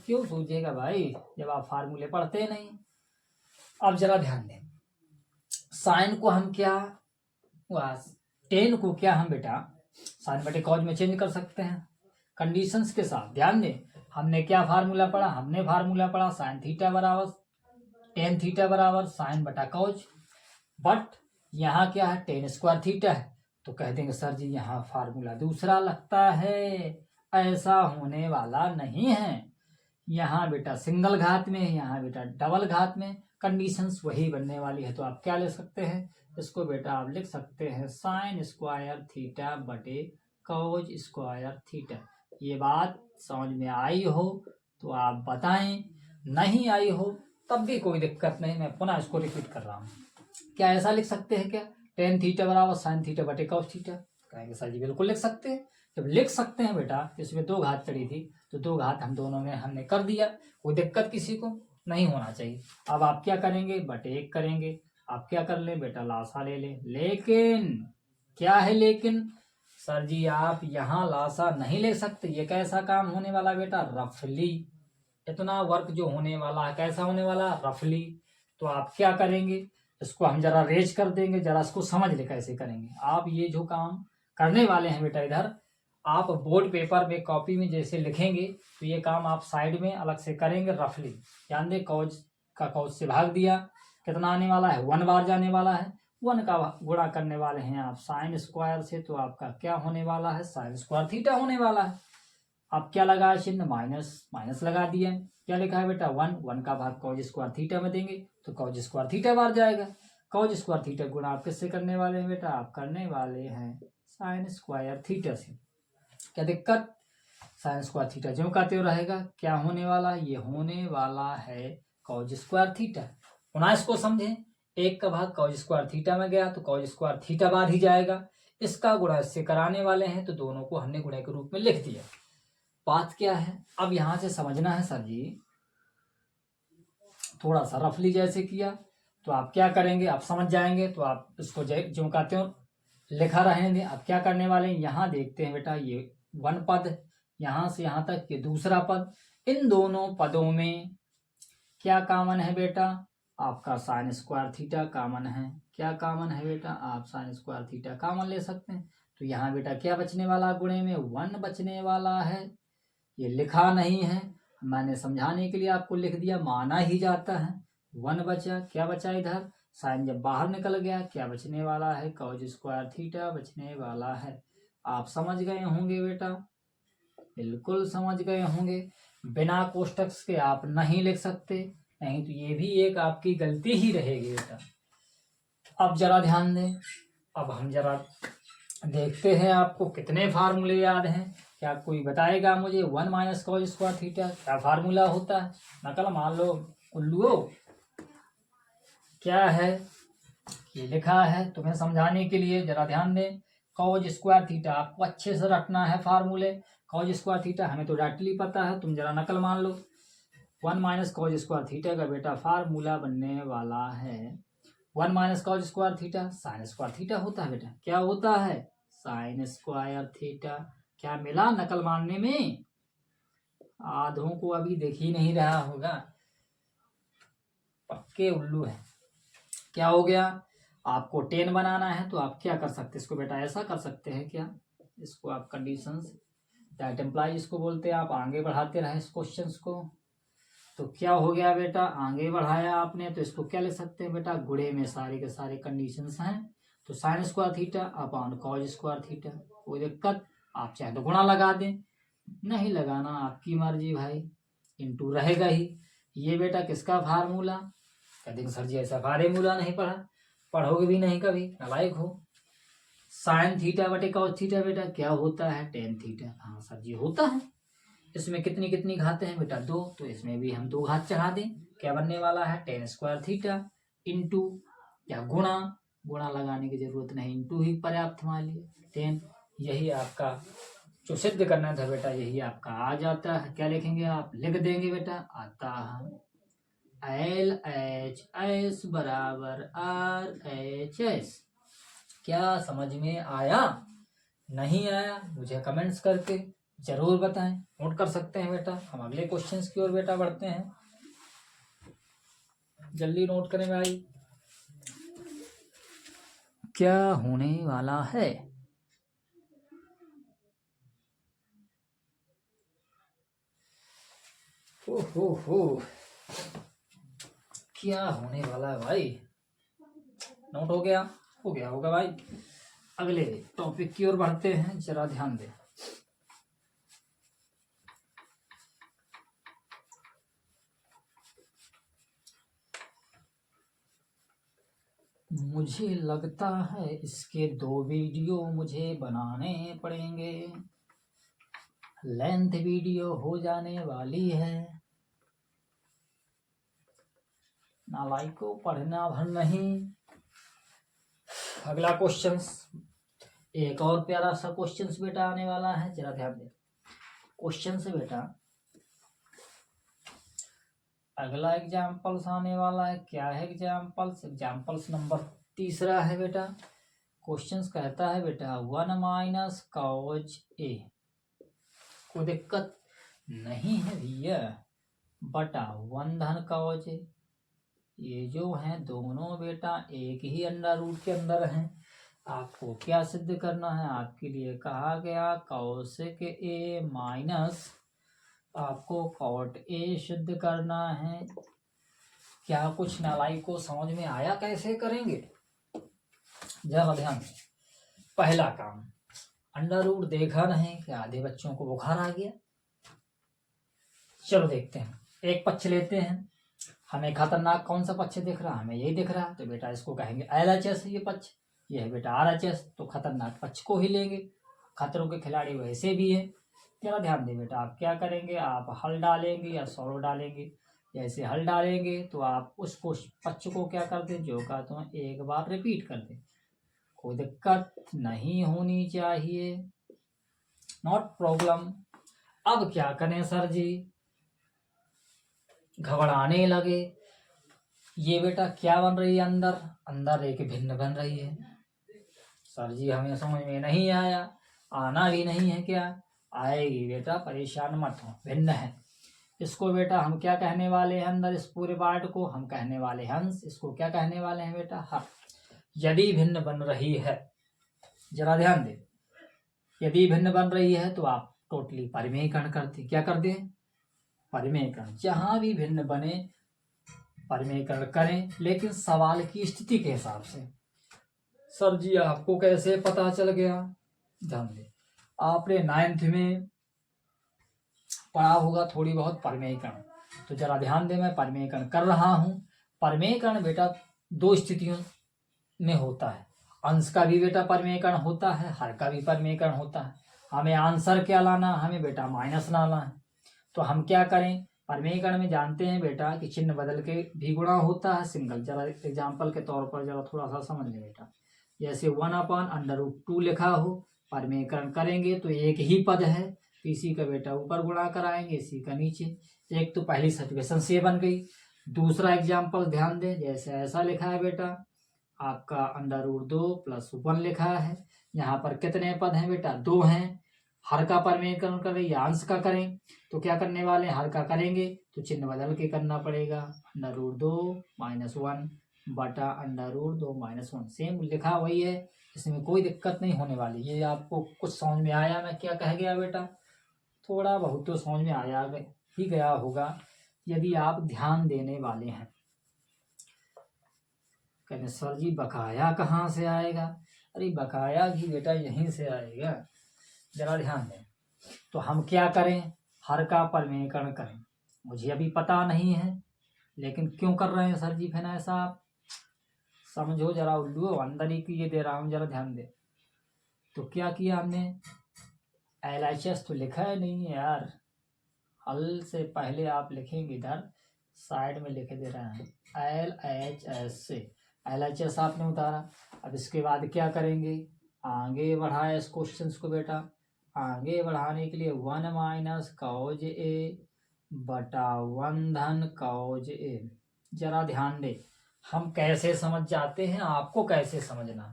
क्यों सूझेगा भाई, जब आप फार्मूले पढ़ते नहीं। अब जरा ध्यान दें, साइन को हम क्या, tan को क्या हम बेटा साइन बटे कॉज में चेंज कर सकते हैं कंडीशंस के साथ। ध्यान दें, हमने क्या फार्मूला पढ़ा, हमने फार्मूला पढ़ा साइन थीटा बराबर टेन थीटा बराबर साइन बटा कॉज। बट यहाँ क्या है, tan स्क्वायर थीटा है, तो कह देंगे सर जी यहाँ फार्मूला दूसरा लगता है। ऐसा होने वाला नहीं है। यहाँ बेटा सिंगल घात में, यहाँ बेटा डबल घात में, कंडीशंस वही बनने वाली है। तो आप क्या ले सकते हैं, इसको बेटा आप लिख सकते हैं साइन स्क्वायर थीटा बटे कॉज स्क्वायर थीटा। ये बात समझ में आई हो तो आप बताएं, नहीं आई हो तब भी कोई दिक्कत नहीं, मैं पुनः इसको रिपीट कर रहा हूँ। क्या ऐसा लिख सकते हैं क्या, tan थीटा बराबर साइन थीटा बटे कॉस थीटा। कहेंगे सर जी बिल्कुल लिख सकते हैं। जब लिख सकते हैं बेटा तो इसमें 2 घात चढ़ी थी तो 2 घात हम दोनों में हमने कर दिया, कोई दिक्कत किसी को नहीं होना चाहिए। अब आप क्या करेंगे, बटे 1 करेंगे। आप क्या कर ले बेटा, लासा ले ले। लेकिन क्या है लेकिन, सर जी आप यहाँ लासा नहीं ले सकते, ये कैसा काम होने वाला बेटा, रफली। इतना वर्क जो होने वाला है कैसा होने वाला, रफली। तो आप क्या करेंगे, इसको हम जरा रेज कर देंगे, जरा इसको समझ ले कैसे करेंगे। आप ये जो काम करने वाले हैं बेटा, इधर आप बोर्ड पेपर में कॉपी में जैसे लिखेंगे तो ये काम आप साइड में अलग से करेंगे रफली। ध्यान दे, कॉज का कॉज से भाग दिया, कितना आने वाला है, 1 बार जाने वाला है। 1 का गुणा करने वाले हैं आप साइन स्क्वायर से, तो आपका क्या होने वाला है, साइन स्क्वायर थीटा होने वाला है। अब क्या लगा चिन्ह, माइनस, माइनस लगा दिया। क्या लिखा है बेटा, 1 का भाग कॉज स्क्वायर थीटा में देंगे तो कॉज स्क्वायर थीटा बार जाएगा। कॉज स्क्वायर थीटा गुणा आप किससे करने वाले हैं बेटा, आप करने वाले हैं साइन स्क्वायर थीटा से। क्या दिक्कत, साइन स्क्वायर थीटा जो का त्यों रहेगा। क्या होने वाला, ये होने वाला है कॉज स्क्वायर थीटा। पुनः इसको समझें, 1 का भाग कॉज स्क्वायर थीटा में गया तो कॉज स्क्वायर थीटा बार ही जाएगा। इसका गुणा इससे कराने वाले हैं तो दोनों को हमने गुणा के रूप में लिख दिया। बात क्या है, अब यहां से समझना है सर जी, थोड़ा सा रफली जैसे किया तो आप क्या करेंगे, आप समझ जाएंगे तो आप इसको जो का त्यों लिखा रहेंगे। अब क्या करने वाले हैं, यहाँ देखते हैं बेटा, ये 1 पद, यहां से यहां तक ये दूसरा पद, इन दोनों पदों में क्या कॉमन है बेटा, आपका साइन स्क्वायर थीटा कॉमन है। क्या कॉमन है बेटा, आप साइन स्क्वायर थीटा कॉमन ले सकते हैं। तो यहाँ बेटा क्या बचने वाला, गुणे में 1 बचने वाला है। ये लिखा नहीं है, मैंने समझाने के लिए आपको लिख दिया, माना ही जाता है। 1 बचा, क्या बचा इधर, साइन जब बाहर निकल गया क्या बचने वाला है, कॉज स्क्वायर थीटा बचने वाला है। आप समझ गए होंगे बेटा, बिल्कुल समझ गए होंगे। बिना कोष्टक के आप नहीं लिख सकते, नहीं तो ये भी एक आपकी गलती ही रहेगी बेटा। अब जरा ध्यान दें, अब हम जरा देखते हैं आपको कितने फार्मूले याद हैं। क्या कोई बताएगा मुझे, 1 माइनस कॉज स्क्वायर थीटा क्या फार्मूला होता है। नकल मान लो उल्लुओ, क्या है ये लिखा है तुम्हें समझाने के लिए, जरा ध्यान दें। कॉज स्क्वायर थीटा आपको अच्छे से रखना है फार्मूले। कॉज स्क्वायर थीटा हमें तो डायरेक्टली पता है, तुम जरा नकल मान लो। 1 माइनस कॉज स्क्वायर थीटा का बेटा फार्मूला बनने वाला है 1 minus cos square theta sine square theta होता है बेटा। क्या होता है, साइन स्क्वायर थीटा। क्या मिला नकल मानने में, आधों को अभी देख ही नहीं रहा होगा, पक्के उल्लू है। क्या हो गया, आपको 10 बनाना है तो आप क्या कर सकते हैं, इसको बेटा ऐसा कर सकते हैं, क्या इसको आप कंडीशंस दैट इम्प्लाई इसको बोलते हैं, आप आगे बढ़ाते रहे इस क्वेश्चंस को। तो क्या हो गया बेटा, आगे बढ़ाया आपने तो इसको क्या लिख सकते हैं बेटा, गुणे में सारे के सारे कंडीशंस हैं तो sine square theta upon cos square theta. कोई दिक्कत, आप चाहे तो गुणा लगा दें, नहीं लगाना आपकी मर्जी भाई, इनटू रहेगा ही। ये बेटा किसका फार्मूला, कहते सर जी ऐसा फार्मूला नहीं पढ़ा, पढ़ोगे भी नहीं कभी, नालायक हो। साइन थीटा बटे कॉस थीटा बेटा क्या होता है, टेन थीटा। हाँ सर जी होता है। इसमें कितनी कितनी घातें हैं बेटा, 2, तो इसमें भी हम 2 घात चढ़ा दें। क्या बनने वाला है, टेन स्क्वायर थीटा इंटू या गुणा, गुणा लगाने की जरूरत नहीं, इंटू ही पर्याप्त हमारे लिए, 10। यही आपका जो सिद्ध करना था बेटा, यही आपका आ जाता है। क्या लिखेंगे आप, लिख देंगे बेटा, आता है LHS बराबर RHS। क्या समझ में आया, नहीं आया मुझे कमेंट्स करके जरूर बताएं, नोट कर सकते हैं बेटा। हम अगले क्वेश्चंस की ओर बेटा बढ़ते हैं, जल्दी नोट करें भाई, क्या होने वाला है। हो क्या होने वाला है भाई, नोट हो गया, हो गया होगा भाई। अगले टॉपिक की ओर बढ़ते हैं, जरा ध्यान दें। मुझे लगता है इसके 2 वीडियो मुझे बनाने पड़ेंगे, लेंथ वीडियो हो जाने वाली है। नालायकों पढ़ना भर नहीं। अगला क्वेश्चन, एक और प्यारा सा क्वेश्चन बेटा आने वाला है, जरा ध्यान दे। क्वेश्चन से बेटा अगला एग्जाम्पल्स आने वाला है। क्या है एग्जाम्पल्स? एग्जाम्पल्स नंबर 3 है बेटा। क्वेश्चंस कहता है बेटा 1 माइनस कॉज ए, कोई दिक्कत नहीं है भैया, बटा 1 धन कॉज ए। ये जो हैं दोनों बेटा एक ही अंडर रूट के अंदर हैं। आपको क्या सिद्ध करना है? आपके लिए कहा गया कॉसेक ए माइनस आपको कॉट ए सिद्ध करना है। क्या कुछ नालायक को समझ में आया कैसे करेंगे? जरा ध्यान दें। पहला काम, अंडर रूट देखा नहीं कि आधे बच्चों को बुखार आ गया। चलो देखते हैं, एक पक्ष लेते हैं। हमें खतरनाक कौन सा पक्ष दिख रहा है? हमें यही दिख रहा है, तो बेटा इसको कहेंगे LHS। ये पक्ष ये है बेटा RHS, तो खतरनाक पक्ष को ही लेंगे। खतरों के खिलाड़ी वैसे भी हैं। जरा ध्यान दें बेटा, आप क्या करेंगे? आप हल डालेंगे या सौरो डालेंगे। जैसे हल डालेंगे तो आप उसको पक्ष को क्या कर दें, जो का तो एक बार रिपीट कर दें। कोई दिक्कत नहीं होनी चाहिए, नॉट प्रॉब्लम। अब क्या करें सर जी? घबराने लगे। ये बेटा क्या बन रही है? अंदर अंदर एक भिन्न बन रही है। सर जी हमें समझ में नहीं आया, आना भी नहीं है। क्या आएगी बेटा, परेशान मत हो। भिन्न है, इसको बेटा हम क्या कहने वाले हैं? अंदर इस पूरे पार्ट को हम कहने वाले हैं हंस। इसको क्या कहने वाले हैं बेटा? हर। यदि भिन्न बन रही है, जरा ध्यान दे, यदि भिन्न बन रही है तो आप टोटली परिमेयकरण करते। क्या कर दें? परिमेयकरण। जहां भी भिन्न बने परिमेयकरण करें, लेकिन सवाल की स्थिति के हिसाब से। सर जी आपको कैसे पता चल गया? ध्यान दे, आपने 9th में पढ़ा होगा थोड़ी बहुत परिमेयकरण, तो जरा ध्यान दे, मैं परिमेयकरण कर रहा हूं। परिमेयकरण बेटा 2 स्थितियों में होता है। अंश का भी बेटा परिमेयकरण होता है, हर का भी परिमेयकरण होता है। हमें आंसर क्या लाना? हमें बेटा माइनस लाना है। तो हम क्या करें? परिमेयकरण में जानते हैं बेटा कि चिन्ह बदल के भी गुणा होता है सिंगल। जरा एग्जाम्पल के तौर पर जरा थोड़ा सा समझ ले बेटा। जैसे 1/√2 लिखा हो, परिमेयकरण करेंगे तो एक ही पद है, तो इसी का बेटा ऊपर गुणा कराएंगे, इसी का नीचे। एक तो पहली सिचुएशन से बन गई। दूसरा एग्जाम्पल ध्यान दें, जैसे ऐसा लिखा है बेटा, आपका √2 + 1 लिखा है। यहाँ पर कितने पद हैं बेटा? 2 हैं। हर का परिमेयकरण करें या अंश का करें, तो क्या करने वाले हैं? हर का करेंगे तो चिन्ह बदल के करना पड़ेगा। √2 - 1 बटा √2 - 1। सेम लिखा वही है, इसमें कोई दिक्कत नहीं होने वाली। ये आपको कुछ समझ में आया मैं क्या कह गया बेटा? थोड़ा बहुत तो समझ में आया ही गया होगा, यदि आप ध्यान देने वाले हैं। कहते सर जी बकाया कहाँ से आएगा? अरे बकाया भी बेटा यहीं से आएगा, जरा ध्यान दें। तो हम क्या करें? हर का परिमेयकरण करें। मुझे अभी पता नहीं है, लेकिन क्यों कर रहे हैं सर जी फिर ऐसा? आप समझो जरा, उल्लू अंदर ही ये दे रहा हूँ, जरा ध्यान दे। तो क्या किया हमने? LHS तो लिखा है नहीं है यार, हल से पहले आप लिखेंगे, इधर साइड में लिखे दे रहे हैं LHS से। LHS आपने उतारा। अब इसके बाद क्या करेंगे? आगे बढ़ाया इस क्वेश्चन को बेटा। आगे बढ़ाने के लिए 1 - कॉज ए बटा 1 धन कॉज ए। जरा ध्यान दे, हम कैसे समझ जाते हैं, आपको कैसे समझना।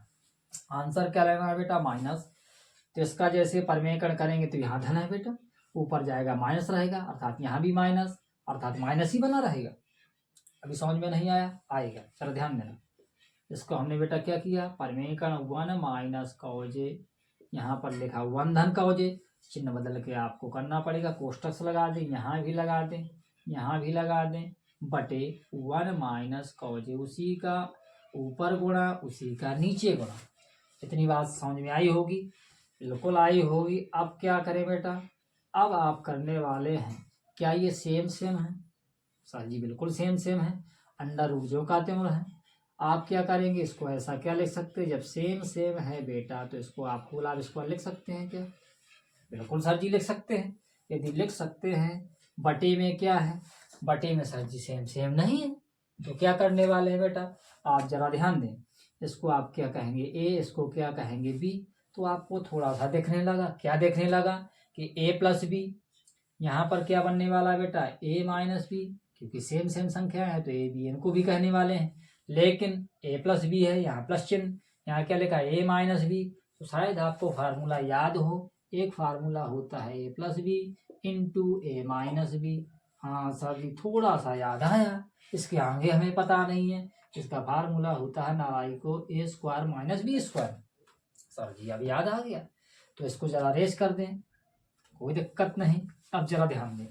आंसर क्या लेना है बेटा? माइनस। तो इसका जैसे परिमेयकरण करेंगे तो यहाँ धन है बेटा, ऊपर जाएगा माइनस रहेगा, अर्थात यहाँ भी माइनस, अर्थात माइनस ही बना रहेगा। अभी समझ में नहीं आया? आएगा, चलो ध्यान देना। इसको हमने बेटा क्या किया? परिमेयकरण 1 - कॉज ए, यहाँ पर लिखा 1 धन कॉज ए, चिन्ह बदल के आपको करना पड़ेगा, कोष्टक लगा दें, यहाँ भी लगा दें, यहाँ भी लगा दें, बटे 1 - कॉज ए, उसी का ऊपर गुणा उसी का नीचे गुणा। इतनी बात समझ में आई होगी? बिल्कुल आई होगी। अब क्या करें बेटा? अब आप करने वाले हैं, क्या ये सेम है? सर जी बिल्कुल सेम है, अंडर रूट जो का त्यों है। आप क्या करेंगे? इसको ऐसा क्या लिख सकते हैं? जब सेम है बेटा तो इसको आप होल आर स्क्वायर लिख सकते हैं क्या? बिल्कुल सर जी लिख सकते हैं। यदि लिख सकते हैं, बटे में क्या है? बटे में सर जी सेम नहीं है, तो क्या करने वाले हैं बेटा? आप जरा ध्यान दें, इसको आप क्या कहेंगे? ए, इसको क्या कहेंगे? बी। तो आपको थोड़ा सा देखने लगा, क्या देखने लगा कि ए प्लस बी, यहाँ पर क्या बनने वाला है बेटा, ए माइनस बी, क्योंकि सेम सेम संख्या है तो ए बी इनको भी कहने वाले हैं। लेकिन ए प्लस बी है, यहाँ प्लस चिन्ह, यहाँ क्या लिखा है, ए माइनस बी। तो शायद आपको फार्मूला याद हो, एक फार्मूला होता है ए प्लस बी इंटू ए माइनस बी। हाँ सर जी, थोड़ा सा याद आया, इसके आगे हमें पता नहीं है। इसका फार्मूला होता है नाराई को A square minus B square. Sir ji अब याद आ गया, तो इसको जरा रेस कर दें, कोई दिक्कत नहीं। अब जरा ध्यान दें,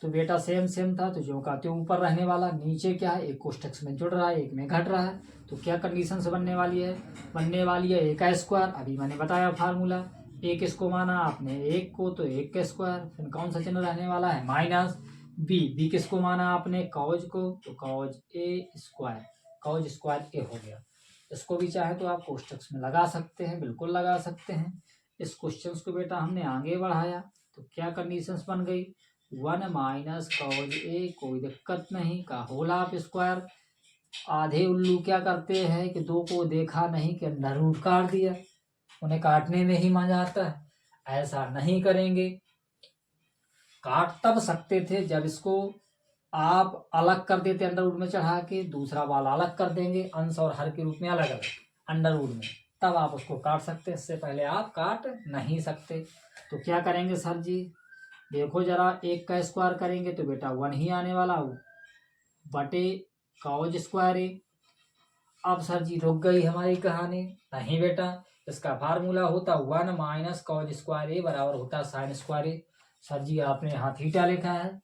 तो बेटा सेम सेम था तो जो का त्यों ऊपर रहने वाला, नीचे क्या है, एक कोष्ठक में जुड़ रहा है, एक में घट रहा है। तो क्या कंडीशन से बनने वाली है, बनने वाली है ए का स्क्वायर। अभी मैंने बताया फार्मूला, ए किसको माना आपने, एक को, तो एक का स्क्वायर, फिर कौन सा चिन्ह रहने वाला है, माइनस बी। बी किसको माना आपने, कॉज को, तो कॉज ए स्क्वायर, कॉज स्क्वायर ए हो गया। इसको भी चाहे तो आप कोष्ठक में लगा सकते हैं, बिल्कुल लगा सकते हैं। इस क्वेश्चन को बेटा हमने आगे बढ़ाया तो क्या कंडीशंस बन गई, 1 माइनस कॉज ए, कोई दिक्कत नहीं, का होल ऑफ स्क्वायर। आधे उल्लू क्या करते हैं कि दो को देखा नहीं कि अंडर रूट काट दिया, उन्हें काटने में ही मजा आता है। ऐसा नहीं करेंगे, काट तब सकते थे जब इसको आप अलग कर देते अंडर रूट में चढ़ा के, दूसरा वाला अलग कर देंगे, अंश और हर के रूप में अलग अलग अंडर रूट में, तब आप उसको काट सकते, इससे पहले आप काट नहीं सकते। तो क्या करेंगे सर जी, देखो जरा, एक का स्क्वायर करेंगे तो बेटा 1 ही आने वाला, बटे कॉज स्क्वायर ए। अब सर जी रुक गई हमारी कहानी, नहीं बेटा, इसका फार्मूला होता 1 माइनस कॉज स्क्वायर ए बराबर होता साइन स्क्वायर ए। सर जी आपने यहाँ थीटा लिखा है,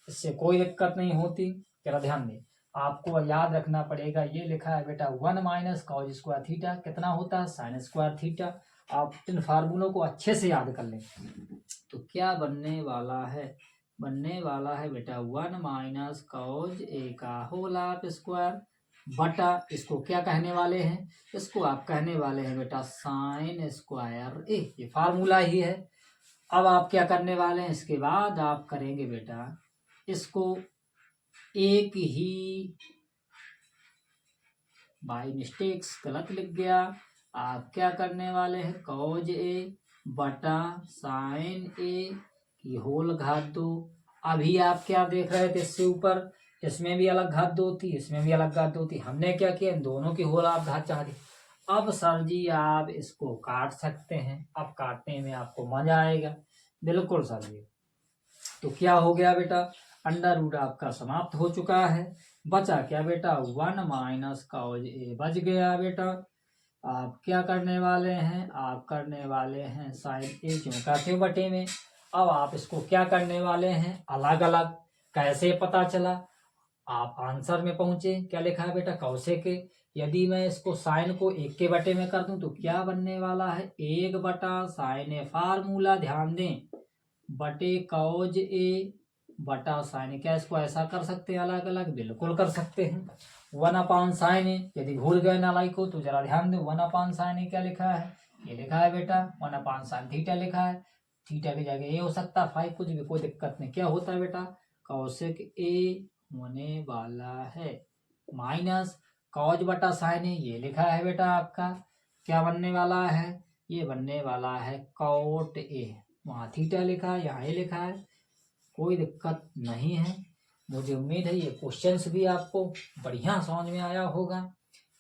इससे कोई दिक्कत नहीं होती। जरा ध्यान दें, आपको याद रखना पड़ेगा, ये लिखा है बेटा 1 माइनस कॉज स्क्वायर थीटा कितना होता है, साइन स्क्वायर थीटा। आप इन फार्मूलों को अच्छे से याद कर लें। तो क्या बनने वाला है, बनने वाला है बेटा 1 माइनस कॉज ए का होल ऑफ स्क्वायर बटा, इसको क्या कहने वाले हैं, इसको आप कहने वाले हैं बेटा साइन स्क्वायर ए, ये फार्मूला ही है। अब आप क्या करने वाले हैं, इसके बाद आप करेंगे बेटा इसको एक ही, बाई मिस्टेक्स गलत लिख गया, आप क्या करने वाले हैं, कॉज ए बटा साइन ए की होल घात 2। अभी आप क्या देख रहे थे, इससे ऊपर इसमें भी अलग घात 2 थी, इसमें भी अलग घात 2 थी, हमने क्या किया, इन दोनों की होल आप घात चढ़ा दी। अब सर जी आप इसको काट सकते हैं, अब काटने में आपको मजा आएगा, बिल्कुल सर जी। तो क्या हो गया बेटा, अंडर रूट आपका समाप्त हो चुका है, बचा क्या बेटा 1 माइनस कॉज ए बच गया बेटा। आप क्या करने वाले हैं, आप करने वाले हैं साइन ए क्यों का क्यों बटे में। अब आप इसको क्या करने वाले हैं, अलग अलग। कैसे पता चला, आप आंसर में पहुंचे, क्या लिखा है बेटा, कौसे के। यदि मैं इसको साइन को 1 के बटे में कर दूं तो क्या बनने वाला है, 1 बटा साइन ए, फार्मूला ध्यान दें, बटे कॉज ए बटा साइन। क्या इसको ऐसा कर सकते हैं अलग अलग, बिल्कुल कर सकते हैं। 1 अपान साइन ए, यदि भूल गए नालायक को तो जरा ध्यान दो, 1 अपान साइन ए क्या लिखा है, ये लिखा है बेटा 1 अपान साइन थीटा लिखा है, थीटा की जगह ए हो सकता है, 5 कुछ भी, कोई दिक्कत नहीं। क्या होता है बेटा, कौशिक ए होने वाला है, माइनस कॉज बटा साइन ए, ये लिखा है बेटा आपका, क्या बनने वाला है, ये बनने वाला है कॉट ए, वहाँ थीटा लिखा है, यहाँ ए लिखा है, कोई दिक्कत नहीं है। मुझे उम्मीद है ये क्वेश्चंस भी आपको बढ़िया समझ में आया होगा।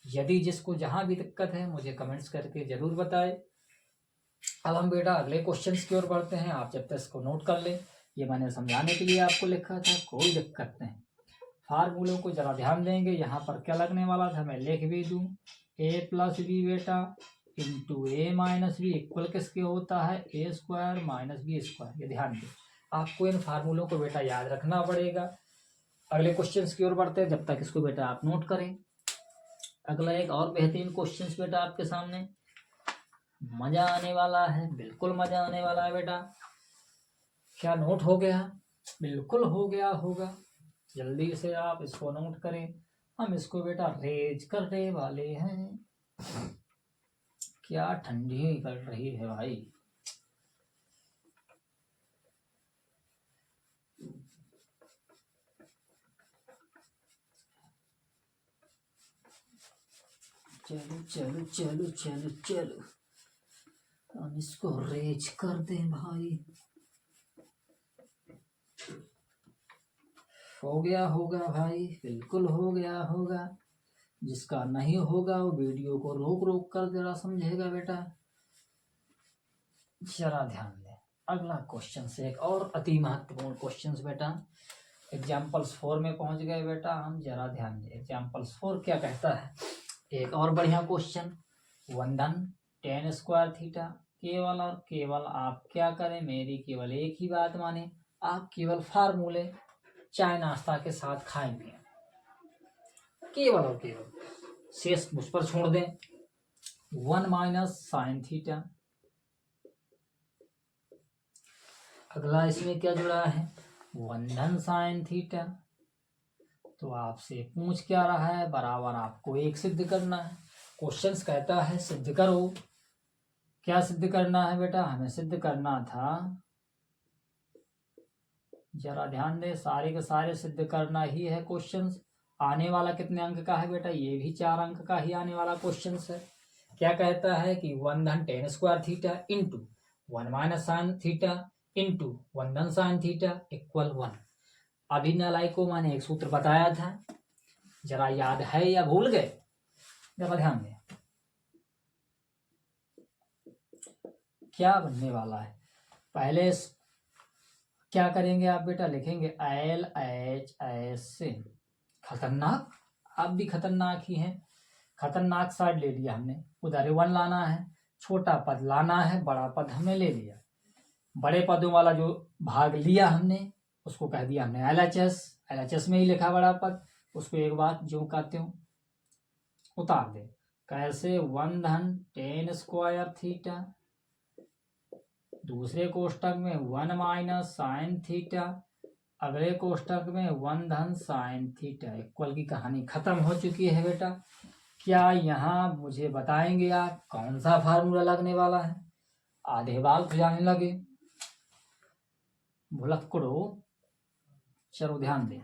यदि जिसको जहाँ भी दिक्कत है मुझे कमेंट्स करके जरूर बताएं। अब हम बेटा अगले क्वेश्चंस की ओर बढ़ते हैं, आप जब तक इसको नोट कर लें, ये मैंने समझाने के लिए आपको लिखा था, कोई दिक्कत नहीं। फार्मूलों को जरा ध्यान देंगे, यहाँ पर क्या लगने वाला था मैं लिख भी दूँ, ए प्लस बी बेटा इंटू ए माइनस बी इक्वल किसके होता है, ए स्क्वायर माइनस बी स्क्वायर। ये ध्यान दें, आपको इन फार्मूलों को बेटा याद रखना पड़ेगा। अगले क्वेश्चंस की ओर बढ़ते हैं, जब तक इसको बेटा आप नोट करें। अगला एक और बेहतरीन क्वेश्चंस बेटा आपके सामने, मजा आने वाला है, बिल्कुल मजा आने वाला है बेटा। क्या नोट हो गया, बिल्कुल हो गया होगा, जल्दी से आप इसको नोट करें। हम इसको बेटा रेज करने वाले हैं। क्या ठंडी पड़ रही है भाई, चलो चलो चलो चलो चलो, हम इसको रेज कर दें भाई। हो गया होगा भाई, बिल्कुल हो गया होगा। जिसका नहीं होगा वो वीडियो को रोक रोक कर जरा समझेगा बेटा। जरा ध्यान दें। अगला क्वेश्चन से एक और अति महत्वपूर्ण क्वेश्चन बेटा, एग्जाम्पल्स 4 में पहुंच गए बेटा हम। जरा ध्यान दें, एग्जाम्पल्स 4 क्या कहता है। एक और बढ़िया क्वेश्चन, 1 धन tan स्क्वायर थीटा। केवल और केवल आप क्या करें, मेरी केवल एक ही बात माने, आप केवल फार्मूले चाय नाश्ता के साथ खाएंगे, केवल और केवल शेष मुझ पर छोड़ दें। 1 माइनस साइन थीटा। अगला इसमें क्या जुड़ा है, 1 धन साइन थीटा। तो आपसे पूछ क्या रहा है, बराबर आपको एक सिद्ध करना है। क्वेश्चंस कहता है सिद्ध करो। क्या सिद्ध करना है बेटा, हमें सिद्ध करना था, जरा ध्यान दे, सारे के सारे सिद्ध करना ही है क्वेश्चंस। आने वाला कितने अंक का है बेटा, ये भी 4 अंक का ही आने वाला क्वेश्चंस है। क्या कहता है कि 1 धन tan square theta into 1 minus sine theta into 1 धन साइन थीटा इक्वल 1। अभी नालायकों मैंने एक सूत्र बताया था, जरा याद है या भूल गए, जरा ध्यान दें। क्या बनने वाला है, पहले क्या करेंगे आप बेटा, लिखेंगे LHS से खतरनाक। आप भी खतरनाक ही हैं। खतरनाक साइड ले लिया हमने, उधर 1 लाना है, छोटा पद लाना है, बड़ा पद हमने ले लिया। बड़े पदों वाला जो भाग लिया हमने उसको कह दिया हमने LHS में ही लिखा बड़ा पद। उसको एक बात जो कहते हो उतार दे। कैसे, 1 धन tan स्क्वायर थीटा, दूसरे कोष्टक में 1 माइनस साइन थीटा, अगले कोष्टक में 1 धन साइन थीटा इक्वल की कहानी खत्म हो चुकी है बेटा। क्या यहाँ मुझे बताएंगे आप कौन सा फार्मूला लगने वाला है। आधे बाल जाने लगे, भुलक्कड़ो। चलो ध्यान दें,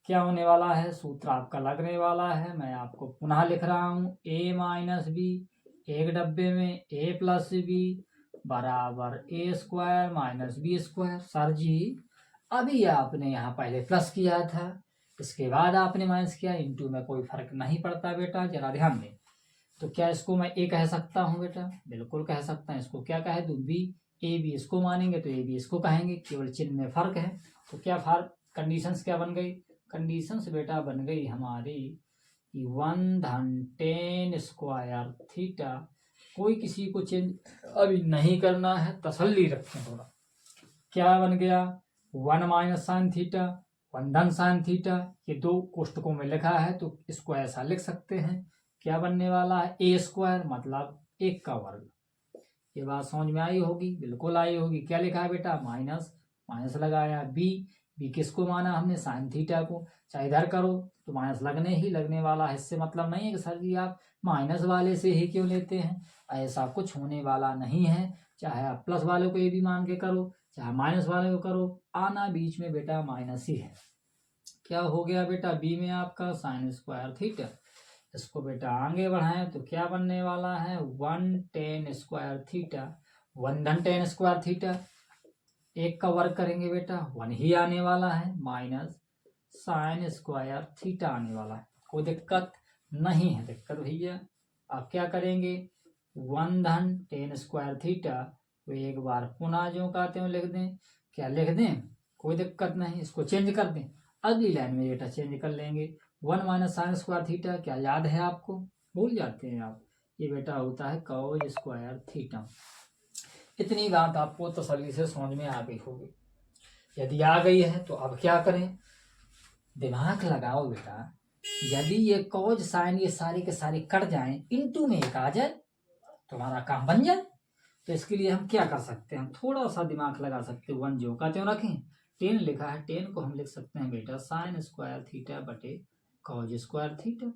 क्या होने वाला है, सूत्र आपका लगने वाला है। मैं आपको पुनः लिख रहा हूँ, a माइनस बी, एक डब्बे में a प्लस बी बराबर a square minus B square. Sir ji अभी आपने यहाँ पहले प्लस किया था, इसके बाद आपने माइनस किया, इंटू में कोई फर्क नहीं पड़ता बेटा, जरा ध्यान दें। तो क्या इसको मैं a कह सकता हूँ बेटा, बिल्कुल कह सकता हूँ। इसको क्या कहे, दूं b, a b इसको मानेंगे तो a b इसको कहेंगे, केवल चिन्ह में फर्क है। तो क्या कंडीशंस क्या बन गई, कंडीशंस बेटा बन गई हमारी 1 धन tan स्क्वायर थीटा। कोई किसी को चेंज अभी नहीं करना है, तसल्ली रखें थोड़ा। क्या बन गया, 1 माइनस साइन थीटा, 1 धन साइन थीटा। ये 2 कोष्टकों में लिखा है तो इसको ऐसा लिख सकते हैं। क्या बनने वाला है, a स्क्वायर मतलब 1 का वर्ग। ये बात समझ में आई होगी, बिल्कुल आई होगी। क्या लिखा है बेटा, माइनस माइनस लगाया, b किसको माना हमने, साइन थीटा को। चाहे इधर करो तो माइनस लगने वाला है। इससे मतलब नहीं है कि सर जी आप माइनस वाले से ही क्यों लेते हैं, ऐसा कुछ होने वाला नहीं है। चाहे आप प्लस वाले को ये भी मान के करो, चाहे माइनस वाले को करो, आना बीच में बेटा माइनस ही है। क्या हो गया बेटा, बी में आपका साइन स्क्वायर थीटा। इसको बेटा आगे बढ़ाएं तो क्या बनने वाला है, 1 tan स्क्वायर थीटा, 1 धन tan स्क्वायर थीटा, 1 का वर्ग करेंगे बेटा 1 ही आने वाला है, माइनस साइन स्क्वायर थीटा आने वाला है। कोई दिक्कत नहीं है, दिक्कत भैया। आप क्या करेंगे, 1 धन tan स्क्वायर थीटा तो एक बार पुनः जो कहते हो लिख दें। क्या लिख दें, कोई दिक्कत नहीं, इसको चेंज कर दें। अगली लाइन में बेटा चेंज कर लेंगे, 1 माइनस साइन स्क्वायर थीटा। क्या याद है आपको, भूल जाते हैं आप, ये बेटा होता है कॉज स्क्वायर थीटा। इतनी बात आपको तसल्ली से समझ में आ गई होगी। यदि आ गई है तो अब क्या करें, दिमाग लगाओ बेटा। यदि ये कॉज साइन ये सारे के सारे कट जाएं, इंटू में एक आ जाए, तुम्हारा काम बन जाए। तो इसके लिए हम क्या कर सकते हैं, हम थोड़ा सा दिमाग लगा सकते हैं। 1 जो का त्यों रखें, 10 लिखा है, 10 को हम लिख सकते हैं बेटा साइन स्क्वायर थीटा बटे कॉज स्क्वायर थीटा।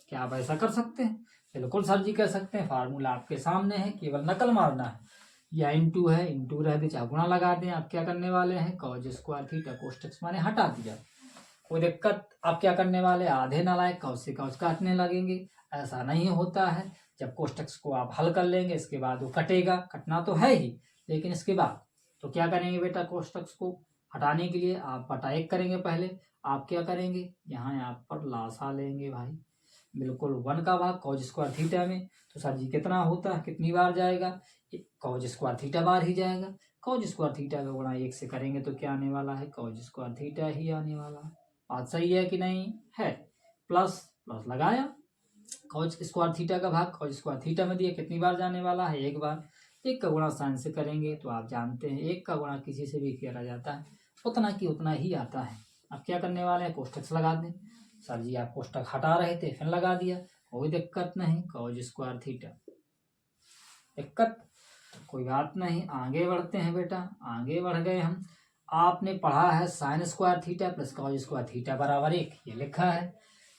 क्या आप ऐसा कर सकते हैं, बिल्कुल सर जी कह सकते हैं। फार्मूला आपके सामने है, केवल नकल मारना है। या इंटू है, इंटू रह दे, चाहे गुणा लगा दें। आप क्या करने वाले हैं, कॉज स्क्वायर थीटा कोष्टक मैंने हटा दिया, कोई दिक्कत। आप क्या करने वाले, आधे नालायक कॉज से कॉज काटने लगेंगे। ऐसा नहीं होता है, जब कोष्टक को आप हल कर लेंगे इसके बाद वो कटेगा, कटना तो है ही, लेकिन इसके बाद तो क्या करेंगे बेटा, कोष्टक को हटाने के लिए आप बटा 1 करेंगे। पहले आप क्या करेंगे, यहाँ पर लासा लेंगे भाई, बिल्कुल 1 का भाग कॉज स्क्वायर थीटा में, तो सर जी कितना होता है, कितनी बार जाएगा, कॉज स्क्वायर थीटा बार ही जाएगा। कॉज स्क्वायर थीटा का गुणा 1 से करेंगे तो क्या आने वाला है, कॉज स्क्वायर थीटा ही आने वाला है। बात सही है कि नहीं है। प्लस प्लस लगाया, कॉज स्क्वायर थीटा का भाग कॉज स्क्वायर थीटा में दिया, कितनी बार जाने वाला है, 1 बार। 1 का गुणा साइन से करेंगे तो आप जानते हैं 1 का गुणा किसी से भी किया जाता है, उतना की उतना ही आता है। अब क्या करने वाले हैं, कोष्टक लगा दें। सर जी आप कोष्टक हटा रहे थे फिर लगा दिया, कोई दिक्कत नहीं, कॉज स्क्वायर थीटा, दिक्कत कोई बात नहीं। आगे बढ़ते हैं बेटा, आगे बढ़ गए हम। आपने पढ़ा है sine square theta plus cos square theta बराबर 1, ये लिखा है।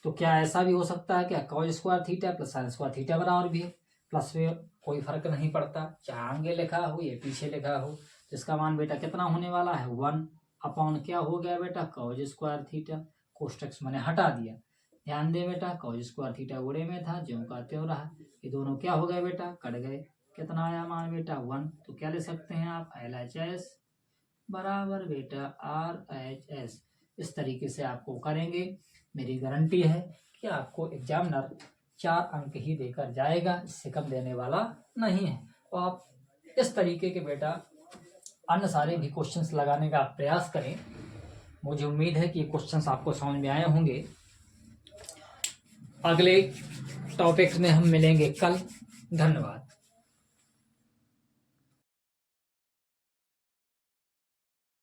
तो क्या ऐसा भी हो सकता है क्या, cause square theta plus sine square theta बराबर भी है, प्लस में कोई फर्क नहीं पड़ता, चाहे आगे लिखा हो या पीछे लिखा हो। तो इसका मान बेटा कितना होने वाला है, 1 अपॉन क्या हो गया बेटा, कॉज स्क्वायर थीटा। कोष्टक मैंने हटा दिया, ध्यान दे बेटा, कॉज स्क्वायर थीटा गुणे में था, ज्यों का त्यों रहा। ये दोनों क्या हो गए बेटा, कट गए। कितना आया मान बेटा, 1। तो क्या ले सकते हैं आप, LHS बराबर बेटा RHS। इस तरीके से आपको करेंगे, मेरी गारंटी है कि आपको एग्जामिनर 4 अंक ही देकर जाएगा, इससे कम देने वाला नहीं है। तो आप इस तरीके के बेटा अन्य सारे भी क्वेश्चंस लगाने का आप प्रयास करें। मुझे उम्मीद है कि क्वेश्चंस आपको समझ में आए होंगे। अगले टॉपिक्स में हम मिलेंगे कल। धन्यवाद।